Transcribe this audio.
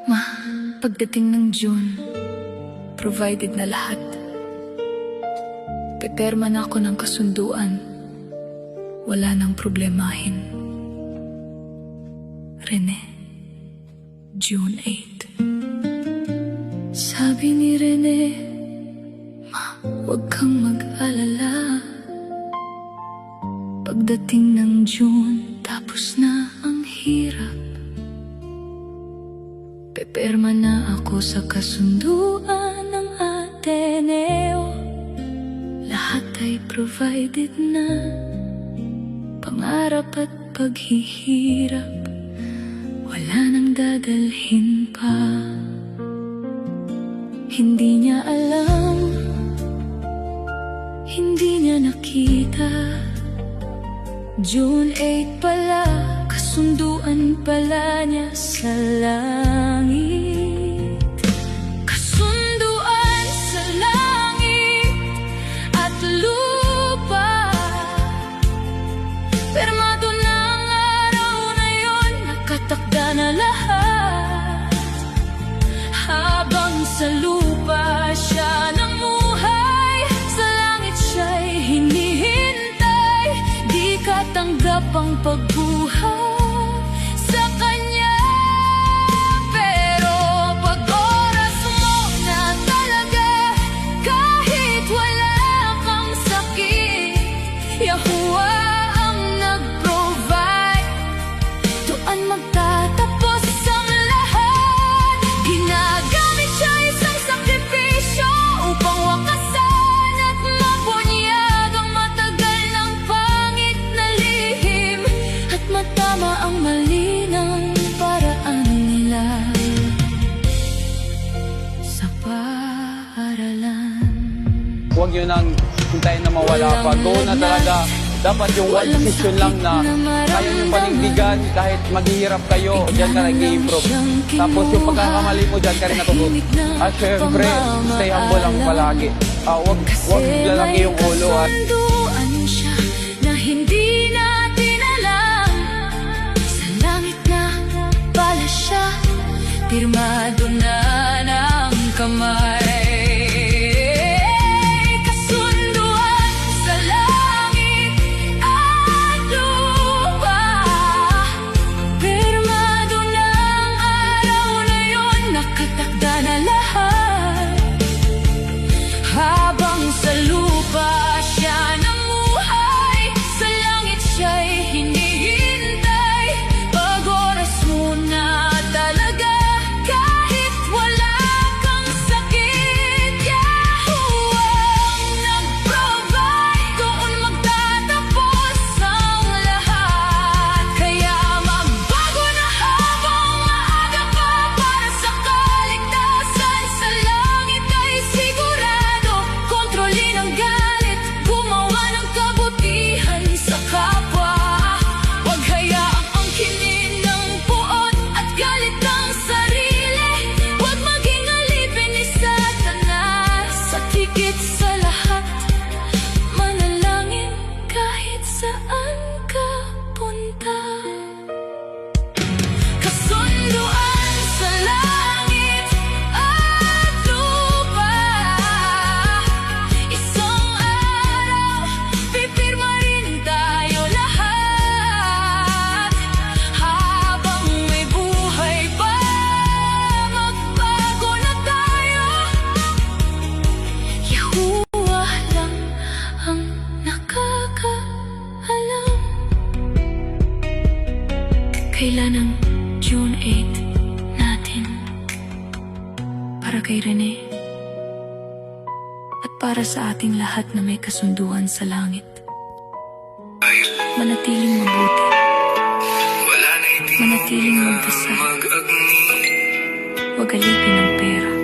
Ma, pagdating ng June, provided na lahat. Peperma na ako ng kasunduan. Wala nang problemahin. Rene, June 8. Sabi ni Rene, ma, huwag kang mag-alala. Pagdating ng June, tapos na ang hirap. Peperma na ako sa kasunduan ng Ateneo. Lahat ay provided na. Pangarap at paghihirap, wala nang dadalhin pa. Hindi niya alam, hindi niya nakita. June 8 pala, kasunduan pala niya sa langit. Kasunduan sa langit at lupa. Permado na ang araw na yon, nakatakda na lahat. Habang sa lupa siya namuhay, sa langit siya'y hinihintay. Di katanggap ang pagbuhay sa kanya. Pero pag oras mo na talaga, kahit wala kang sakit, Yahuwah ang nag-provide. Doon magtatapos ang lahat. Ginagamit siya isang sakripisyo upang wakasan at mabunyag ang matagal ng pangit na lihim, at matama ang mali ng paraan nila sa paaralan. Huwag yun ang hintayin na mawala pa. Go na talaga. Dapat yung one decision lang na kaya yung panindigan kahit maghihirap kayo, dyan ka nag-i-improve. Tapos yung pagkakamali mo, dyan ka rin natututo. At syempre, stay humble lang palagi. Huwag lalaki yung ulo. Kasunduan siya na hindi natin alam. Sa langit na pala siya, pirmado na ng kamay. Kasunduan sa langit at lupa. Pirmado na ang araw na yon, nakatakda na lahat. Habang sa lupa siya namuhay, sa langit siya'y hinihintay. Pag oras mo na talaga, kahit wala kang sakit, Yahuwah ang nag-provide. Doon magtatapos ang lahat. Kaya magbago na habang maaga pa, para sa kaligtasan sa langit ay sigurado. Kontrolin ang galit, gumawa ng kabutihan sa kapwa. Huwag hayaang angkinin ng puot at galit ng sarili. Huwag maging alipin ni Satanas. At higit sa lahat, manalangin kahit saan ka punta. Kasunduan sa langit at lupa. Isang araw, pipirma rin tayo lahat. Habang may buhay pa, magbago na tayo. Yahuwah lang ang nakakaalam. Kailan ang June 8 natin? Para kay Rene at para sa ating lahat na may kasunduan sa langit. Manatiling mabuti, manatiling magdasal, huwag alipin ang pera.